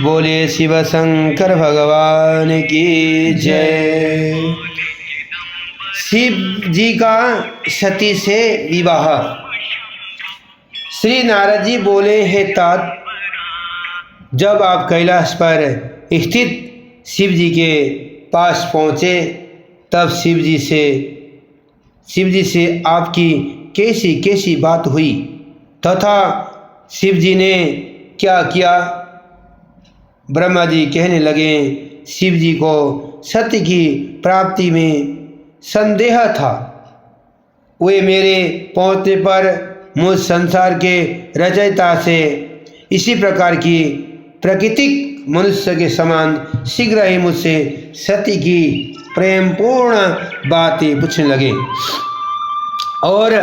बोले शिव शंकर भगवान की जय। शिव जी का सती से विवाह। श्री नारद जी बोले, हे तात, जब आप कैलाश पर स्थित शिव जी के पास पहुँचे तब शिव जी से आपकी कैसी कैसी बात हुई तथा शिव जी ने क्या किया। ब्रह्मा जी कहने लगे, शिव जी को सत्य की प्राप्ति में संदेह था। वे मेरे पहुँचने पर मुझ संसार के रचयिता से इसी प्रकार की प्राकृतिक मनुष्य के समान शीघ्र ही मुझसे सती की प्रेमपूर्ण बातें पूछने लगे और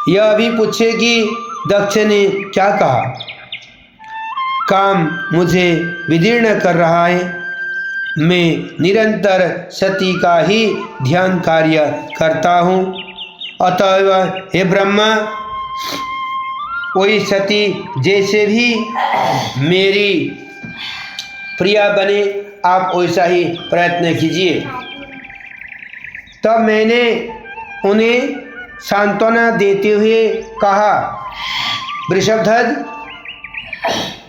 यह भी पूछे कि दक्ष ने क्या कहा। काम मुझे विदीर्ण कर रहा है। मैं निरंतर सती का ही ध्यान कार्य करता हूँ। अतएव हे ब्रह्मा, कोई सती जैसे भी मेरी प्रिया बने, आप वैसा ही प्रयत्न कीजिए। तब मैंने उन्हें सांत्वना देते हुए कहा, वृषभध्वज,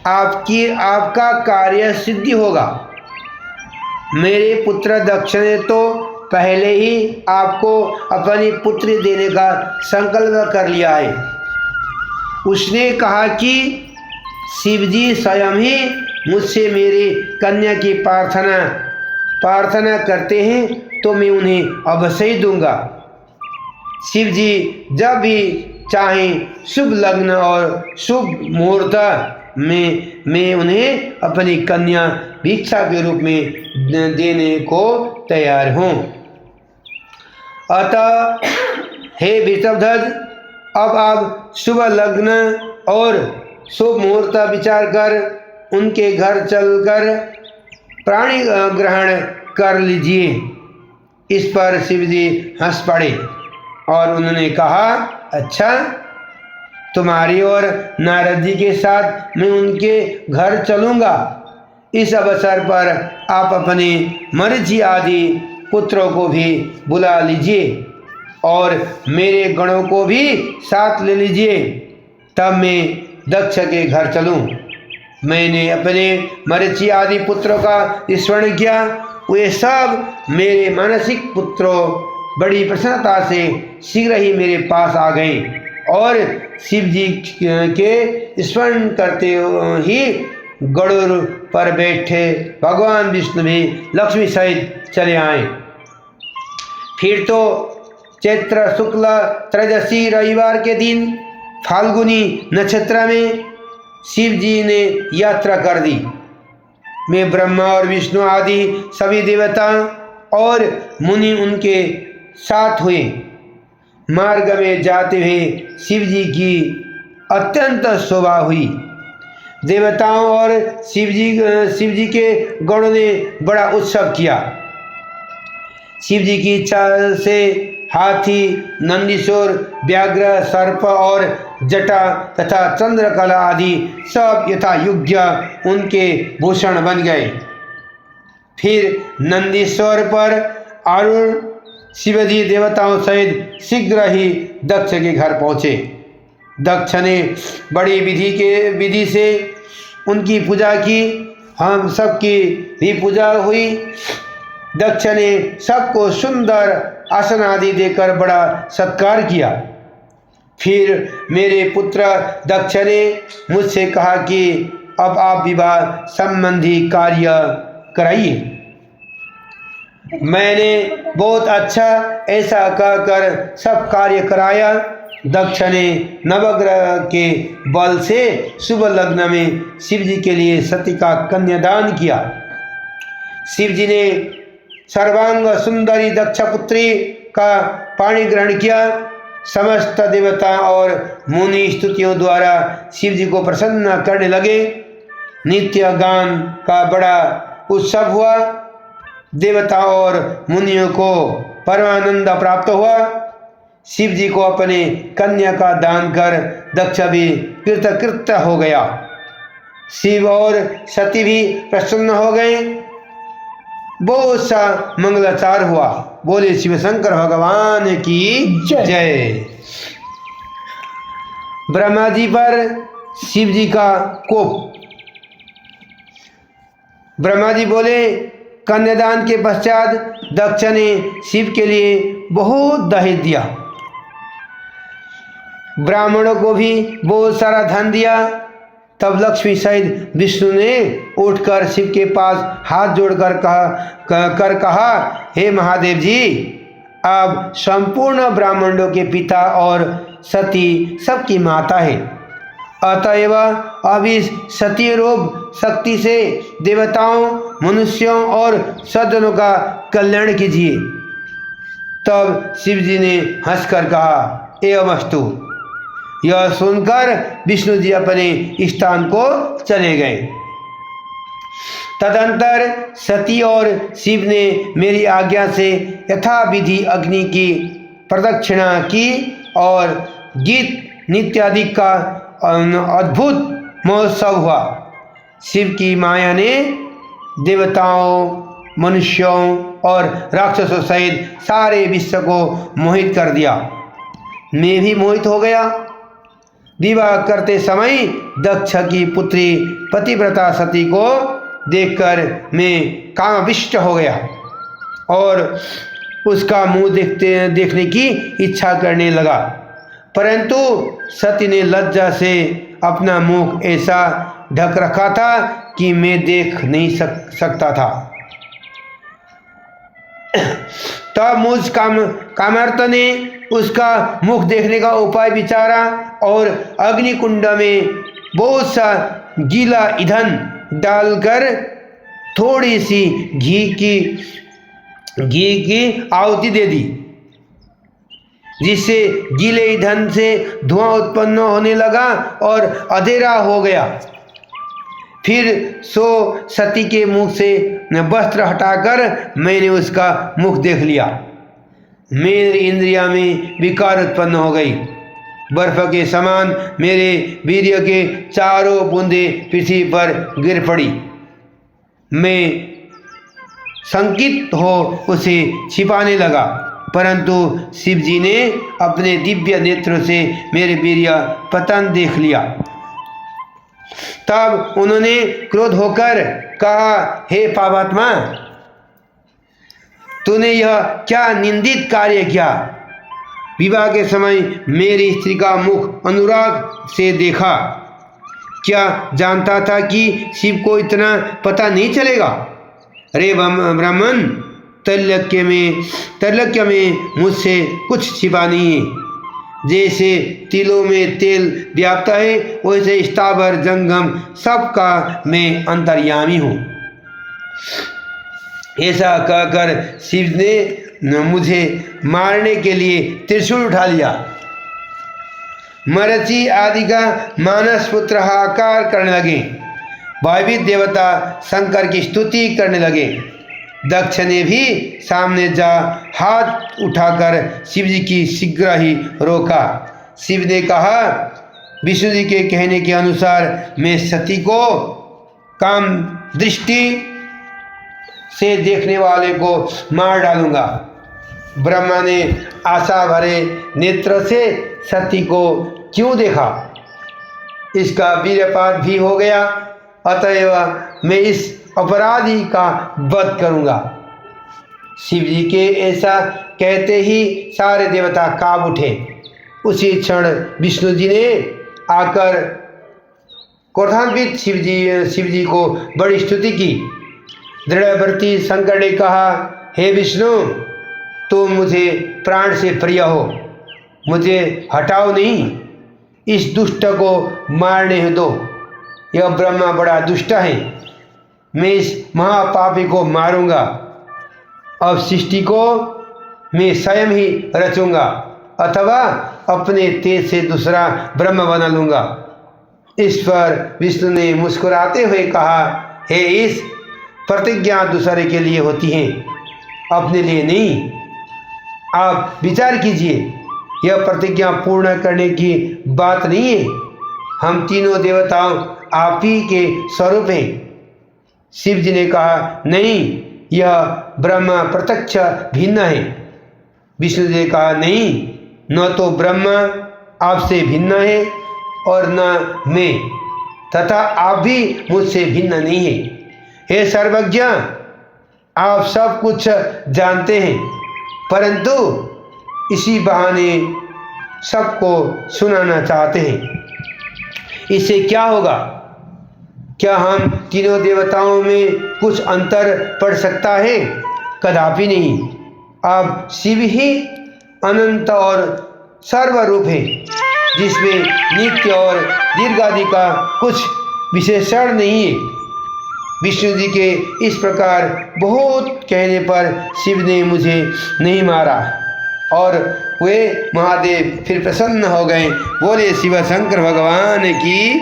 आपका कार्य सिद्धि होगा। मेरे पुत्र दक्ष ने तो पहले ही आपको अपनी पुत्री देने का संकल्प कर लिया है। उसने कहा कि शिवजी स्वयं ही मुझसे मेरी कन्या की प्रार्थना करते हैं तो मैं उन्हें अवश्य ही दूंगा। शिवजी जब भी चाहें शुभ लग्न और शुभ मुहूर्त में मैं उन्हें अपनी कन्या भिक्षा के रूप में देने को तैयार हूँ। अतः हे वृषभध्वज, अब आप शुभ लग्न और शुभ मुहूर्त विचार कर उनके घर चलकर प्राणी ग्रहण कर लीजिए। इस पर शिवजी हंस पड़े और उन्होंने कहा, अच्छा, तुम्हारी और नारद जी के साथ मैं उनके घर चलूँगा। इस अवसर पर आप अपने मरीचि आदि पुत्रों को भी बुला लीजिए और मेरे गणों को भी साथ ले लीजिए, तब मैं दक्ष के घर चलूँ। मैंने अपने मरीचि आदि पुत्रों का स्मरण किया। वे सब मेरे मानसिक पुत्रों बड़ी प्रसन्नता से शीघ्र ही मेरे पास आ गए और शिव जी के स्मरण करते ही गरुड़ पर बैठे भगवान विष्णु भी लक्ष्मी सहित चले आए। फिर तो चैत्र शुक्ल त्रयोदशी रविवार के दिन फाल्गुनी नक्षत्र में शिव जी ने यात्रा कर दी। मैं ब्रह्मा और विष्णु आदि सभी देवता और मुनि उनके साथ हुए। मार्ग में जाते हुए शिव जी की अत्यंत शोभा हुई। देवताओं और शिव जी के गणों ने बड़ा उत्सव किया। शिव जी की इच्छा से हाथी, नंदीश्वर, व्याघ्र, सर्प और जटा तथा चंद्रकला आदि सब यथा योग्य उनके भूषण बन गए। फिर नंदीश्वर पर आरूढ़ शिवजी देवताओं सहित शीघ्र ही दक्ष के घर पहुँचे। दक्ष ने बड़ी विधि से उनकी पूजा की। हम सबकी भी पूजा हुई। दक्ष ने सबको सुंदर आसन आदि देकर बड़ा सत्कार किया। फिर मेरे पुत्र दक्ष ने मुझसे कहा कि अब आप विवाह संबंधी कार्य कराइए। मैंने बहुत अच्छा ऐसा कहकर सब कार्य कराया। दक्ष ने नवग्रह के बल से शुभ लग्न में शिव जी के लिए सती का कन्यादान किया। शिव जी ने सर्वांग सुंदरी दक्ष पुत्री का पाणी ग्रहण किया। समस्त देवता और मुनि स्तुतियों द्वारा शिव जी को प्रसन्न करने लगे। नित्य गान का बड़ा उत्सव हुआ। देवताओं और मुनियों को परमानंद प्राप्त हुआ। शिव जी को अपने कन्या का दान कर दक्ष भी कृतकृत्य हो गया। शिव और सती भी प्रसन्न हो गए। बहुत सा मंगलाचार हुआ। बोले शिव शंकर भगवान की जय। ब्रह्मा जी पर शिव जी का कोप। ब्रह्मा जी बोले, कन्यादान के पश्चात दक्ष ने शिव के लिए बहुत दहेज दिया, ब्राह्मणों को भी बहुत सारा धन दिया। तब लक्ष्मी सहित विष्णु ने उठकर शिव के पास हाथ जोड़कर कहा, हे महादेव जी, आप संपूर्ण ब्राह्मणों के पिता और सती सबकी माता है, अतएव अब इस सती रूप शक्ति से देवताओं, मनुष्यों और सज्जनों का कल्याण कीजिए। तब शिव जी ने हंसकर कहा, एवमस्तु। यह सुनकर विष्णु जी अपने स्थान को चले गए। तदंतर सती और शिव ने मेरी आज्ञा से यथाविधि अग्नि की प्रदक्षिणा की और गीत नित्यादि का अद्भुत महोत्सव हुआ। शिव की माया ने देवताओं, मनुष्यों और राक्षसों सहित सारे विश्व को मोहित कर दिया। मैं भी मोहित हो गया। विवाह करते समय दक्ष की पुत्री पतिव्रता सती को देखकर मैं कामाविष्ट हो गया और उसका मुंह देखने की इच्छा करने लगा, परंतु सती ने लज्जा से अपना मुख ऐसा ढक रखा था कि मैं देख नहीं सकता था। तब मुझ कामर्त ने उसका मुख देखने का उपाय विचारा और अग्निकुंड में बहुत सा गीला ईंधन डालकर थोड़ी सी घी की आहुति दे दी, जिससे गीले ईंधन से धुआं उत्पन्न होने लगा और अंधेरा हो गया। फिर सती के मुख से वस्त्र हटाकर मैंने उसका मुख देख लिया। मेरी इंद्रिया में विकार उत्पन्न हो गई। बर्फ के समान मेरे वीर्य के चारों बूंदे पृथ्वी पर गिर पड़ी। मैं संकित हो उसे छिपाने लगा, परंतु शिव जी ने अपने दिव्य नेत्रों से मेरे वीर्य पतन देख लिया। तब उन्होंने क्रोध होकर कहा, हे पापात्मा, तूने यह क्या निंदित कार्य किया? विवाह के समय मेरी स्त्री का मुख अनुराग से देखा। क्या जानता था कि शिव को इतना पता नहीं चलेगा? रे ब्राह्मण, त्रैलोक्य में मुझसे कुछ छिपा नहीं है। जैसे तिलों में तेल व्याप्त है, वैसे स्थावर जंगम सबका मैं अंतर्यामी हूँ। ऐसा कहकर शिव ने मुझे मारने के लिए त्रिशूल उठा लिया। मरीचि आदि का मानस पुत्र हाहाकार करने लगे। भयभीत देवता शंकर की स्तुति करने लगे। दक्ष ने भी सामने जा हाथ उठाकर शिव जी की शीघ्र ही रोका। शिव ने कहा, विष्णु जी के कहने के अनुसार मैं सती को काम दृष्टि से देखने वाले को मार डालूंगा। ब्रह्मा ने आशा भरे नेत्र से सती को क्यों देखा, इसका वीर्यपात भी हो गया। अतएव मैं इस अपराधी का वध करूंगा। शिव जी के ऐसा कहते ही सारे देवता कांप उठे। उसी क्षण विष्णु जी ने आकर क्रोधान्वित शिव जी को बड़ी स्तुति की। दृढ़व्रती शंकर ने कहा, हे विष्णु, तुम मुझे प्राण से प्रिय हो, मुझे हटाओ नहीं, इस दुष्ट को मारने दो। यह ब्रह्मा बड़ा दुष्ट है, मैं इस महापापी को मारूंगा। अब सृष्टि को मैं स्वयं ही रचूंगा अथवा अपने तेज से दूसरा ब्रह्म बना लूंगा। इस पर विष्णु ने मुस्कुराते हुए कहा, हे ईश, प्रतिज्ञा दूसरे के लिए होती है, अपने लिए नहीं। आप विचार कीजिए, यह प्रतिज्ञा पूर्ण करने की बात नहीं है। हम तीनों देवताओं आप ही के स्वरूप हैं। शिव जी ने कहा, नहीं, यह ब्रह्म प्रत्यक्ष भिन्न है। विष्णु जी ने कहा, नहीं, न तो ब्रह्म आपसे भिन्न है और न मैं, तथा आप भी मुझसे भिन्न नहीं है। हे सर्वज्ञ, आप सब कुछ जानते हैं, परंतु इसी बहाने सबको सुनाना चाहते हैं। इससे क्या होगा? क्या हम तीनों देवताओं में कुछ अंतर पड़ सकता है? कदापि नहीं। अब शिव ही अनंत और सर्वरूप है, जिसमें नित्य और दीर्घादि का कुछ विशेषण नहीं है। विष्णु जी के इस प्रकार बहुत कहने पर शिव ने मुझे नहीं मारा और वे महादेव फिर प्रसन्न हो गए। बोले शिव शंकर भगवान की